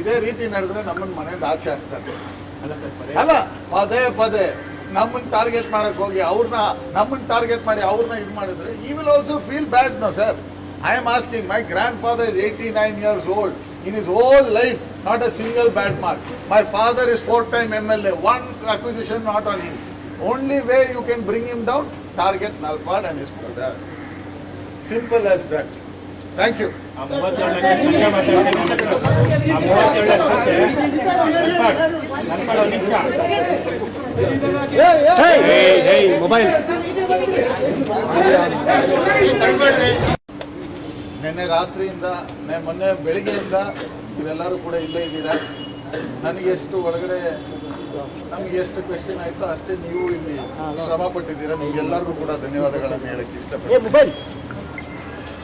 ಇದೇ ರೀತಿ ನಡೆದ್ರೆ ನಮ್ಮನ್ನ ಮನೆಯಿಂದ ಆಚೆ ಆಗ್ತಾರೆ. ಅಲ್ಲ, ಪದೇ ಪದೇ ನಮ್ಮನ್ನ ಟಾರ್ಗೆಟ್ ಮಾಡಕ್ ಹೋಗಿ ನಮ್ಮನ್ನ ಟಾರ್ಗೆಟ್ ಮಾಡಿ ಅವ್ರನ್ನ ಇದು ಮಾಡಿದ್ರೆ ಈ will also feel bad. No sir, I am asking, my grandfather is 89 years old. In his whole life, not a single bad mark. My father is 4-time MLA, one accusation not on him. Only way you can bring him down, target Nalpad and his brother. Simple as that. Thank you. ನಿನ್ನೆ ರಾತ್ರಿಯಿಂದ ಮೊನ್ನೆ ಬೆಳಿಗ್ಗೆಯಿಂದ ನೀವೆಲ್ಲರೂ ಕೂಡ ಇಲ್ಲೇ ಇದ್ದೀರಾ. ನನಗೆ ಎಷ್ಟು ಒಳಗಡೆ ನಮ್ಗೆ ಎಷ್ಟು ಕ್ವೆಶ್ಚನ್ ಆಯಿತು ಅಷ್ಟೇ ನೀವು ಇಲ್ಲಿ ಶ್ರಮ ಪಟ್ಟಿದ್ದೀರಾ. ನಿಮ್ಗೆಲ್ಲರಿಗೂ ಕೂಡ ಧನ್ಯವಾದಗಳನ್ನು ಹೇಳಕ್ಕೆ ಇಷ್ಟಪಡ್ತೀನಿ.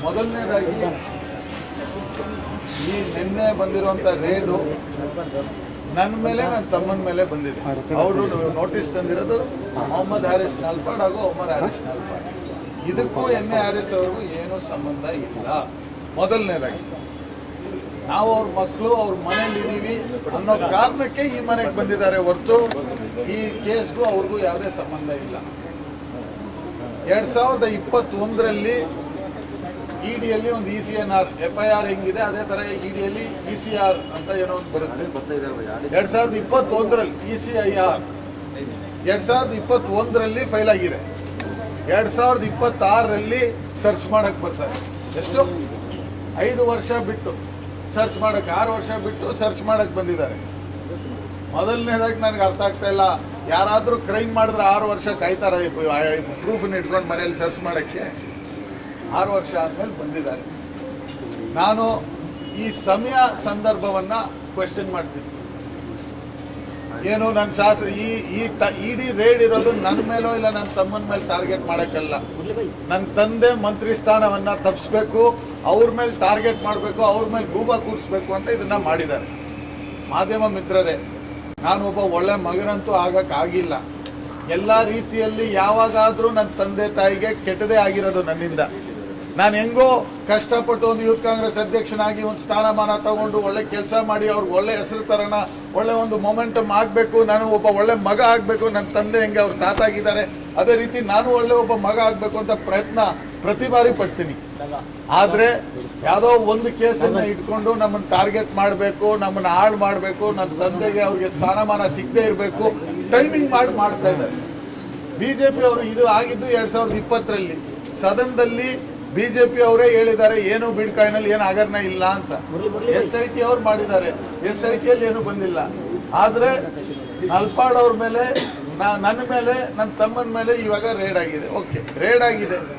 ಮೊದಲನೇದಾಗಿ ಈ ನಿನ್ನೆ ಬಂದಿರುವಂಥ ರೇಡು ನನ್ನ ಮೇಲೆ ನನ್ನ ತಮ್ಮನ ಮೇಲೆ ಬಂದಿದೆ. ಅವರು ನೋಟಿಸ್ ತಂದಿರೋದು ಮೊಹಮ್ಮದ್ ಹಾರಿಸ್ ನಲ್ಪಾಡ್ ಹಾಗೂ ಒಮರ್ ಹಾರಿಸ್ ನಲ್ಪಾಡ್. ಇದಕ್ಕೂ NARS ಅವ್ರಿಗೂ ಏನೂ ಸಂಬಂಧ ಇಲ್ಲ. ಮೊದಲನೇದಾಗಿ ನಾವು ಅವ್ರ ಮಕ್ಕಳು ಅವ್ರ ಮನೇಲಿ ಇದ್ದೀವಿ ಅನ್ನೋ ಕಾರಣಕ್ಕೆ ಈ ಮನೆಗೆ ಬಂದಿದ್ದಾರೆ ಹೊರತು ಈ ಕೇಸ್ಗೂ ಅವ್ರಿಗೂ ಯಾವುದೇ ಸಂಬಂಧ ಇಲ್ಲ. 2021ರಲ್ಲಿ EDಯಲ್ಲಿ ಒಂದು ECNR FIR ಹೆಂಗಿದೆ ಅದೇ ಥರ EDಯಲ್ಲಿ ECR ಅಂತ ಏನೋ ಒಂದು ಬರುತ್ತೆ. 2021ರಲ್ಲಿ ECIR 2021ರಲ್ಲಿ ಫೈಲ್ ಆಗಿದೆ. 2026ರಲ್ಲಿ ಸರ್ಚ್ ಮಾಡಕ್ಕೆ ಬರ್ತಾರೆ. ಎಷ್ಟು 5 ವರ್ಷ ಬಿಟ್ಟು ಸರ್ಚ್ ಮಾಡಕ್ಕೆ, 6 ವರ್ಷ ಬಿಟ್ಟು ಸರ್ಚ್ ಮಾಡಕ್ಕೆ ಬಂದಿದ್ದಾರೆ. ಮೊದಲನೇದಾಗಿ ನನಗೆ ಅರ್ಥ ಆಗ್ತಾ ಇಲ್ಲ, ಯಾರಾದರೂ ಕ್ರೈಮ್ ಮಾಡಿದ್ರೆ 6 ವರ್ಷ ಕಾಯ್ತಾರೆ ಪ್ರೂಫನ್ನು ಇಟ್ಕೊಂಡು ಮನೇಲಿ ಸರ್ಚ್ ಮಾಡೋಕ್ಕೆ. 6 ವರ್ಷ ಆದಮೇಲೆ ಬಂದಿದ್ದಾರೆ. ನಾನು ಈ ಸಮಯ ಸಂದರ್ಭವನ್ನು ಕ್ವೆಶ್ಚನ್ ಮಾಡ್ತೀನಿ. ಏನು ನನ್ನ ಇಡಿ ರೇಡ್ ಇರೋದು ನನ್ನ ಮೇಲೋ ಇಲ್ಲ ನನ್ನ ತಮ್ಮನ ಮೇಲೆ ಟಾರ್ಗೆಟ್ ಮಾಡೋಕ್ಕಲ್ಲ. ನನ್ನ ತಂದೆ ಮಂತ್ರಿ ಸ್ಥಾನವನ್ನು ತಪ್ಪಿಸ್ಬೇಕು, ಅವ್ರ ಮೇಲೆ ಟಾರ್ಗೆಟ್ ಮಾಡಬೇಕು, ಅವ್ರ ಮೇಲೆ ಗೂಬ ಕೂರಿಸ್ಬೇಕು ಅಂತ ಇದನ್ನ ಮಾಡಿದ್ದಾರೆ. ಮಾಧ್ಯಮ ಮಿತ್ರರೇ, ನಾನು ಒಬ್ಬ ಒಳ್ಳೆ ಮಗನಂತೂ ಆಗಕ್ಕಾಗಿಲ್ಲ. ಎಲ್ಲ ರೀತಿಯಲ್ಲಿ ಯಾವಾಗಾದರೂ ನನ್ನ ತಂದೆ ತಾಯಿಗೆ ಕೆಟ್ಟದೇ ಆಗಿರೋದು ನನ್ನಿಂದ. ನಾನು ಹೆಂಗೋ ಕಷ್ಟಪಟ್ಟು ಒಂದು ಯೂತ್ ಕಾಂಗ್ರೆಸ್ ಅಧ್ಯಕ್ಷನಾಗಿ ಒಂದು ಸ್ಥಾನಮಾನ ತಗೊಂಡು ಒಳ್ಳೆ ಕೆಲಸ ಮಾಡಿ ಅವ್ರಿಗೆ ಒಳ್ಳೆ ಹೆಸರು ತರೋಣ, ಒಳ್ಳೆ ಒಂದು ಮೊಮೆಂಟಮ್ ಆಗಬೇಕು, ನಾನು ಒಬ್ಬ ಒಳ್ಳೆ ಮಗ ಆಗಬೇಕು. ನನ್ನ ತಂದೆ ಹೆಂಗೆ ಅವ್ರು ತಾತ ಆಗಿದ್ದಾರೆ ಅದೇ ರೀತಿ ನಾನು ಒಳ್ಳೆ ಒಬ್ಬ ಮಗ ಆಗಬೇಕು ಅಂತ ಪ್ರಯತ್ನ ಪ್ರತಿ ಬಾರಿ ಪಡ್ತೀನಿ. ಆದರೆ ಯಾವುದೋ ಒಂದು ಕೇಸನ್ನು ಇಟ್ಕೊಂಡು ನಮ್ಮನ್ನು ಟಾರ್ಗೆಟ್ ಮಾಡಬೇಕು, ನಮ್ಮನ್ನು ಹಾಳು ಮಾಡಬೇಕು, ನನ್ನ ತಂದೆಗೆ ಅವ್ರಿಗೆ ಸ್ಥಾನಮಾನ ಸಿಗದೆ ಇರಬೇಕು, ಟೈಮಿಂಗ್ ಮಾಡ್ತಾ ಇದ್ದಾರೆ. BJP ಅವರು ಇದು ಆಗಿದ್ದು 2020ರಲ್ಲಿ ಸದನದಲ್ಲಿ BJP ಅವರೇ ಹೇಳಿದ್ದಾರೆ ಏನು ಬಿಡ್ಕಾಯಿನಲ್ಲಿ ಏನು ಹಗರಣ ಇಲ್ಲ ಅಂತ. SIT ಅವ್ರು ಮಾಡಿದ್ದಾರೆ, SITಯಲ್ಲಿ ಏನು ಬಂದಿಲ್ಲ. ಆದರೆ ನಲ್ಪಾಡ್ ಅವ್ರ ಮೇಲೆ, ನನ್ನ ಮೇಲೆ, ನನ್ನ ತಮ್ಮನ ಮೇಲೆ ಇವಾಗ ರೇಡ್ ಆಗಿದೆ. ಓಕೆ, ರೇಡ್ ಆಗಿದೆ,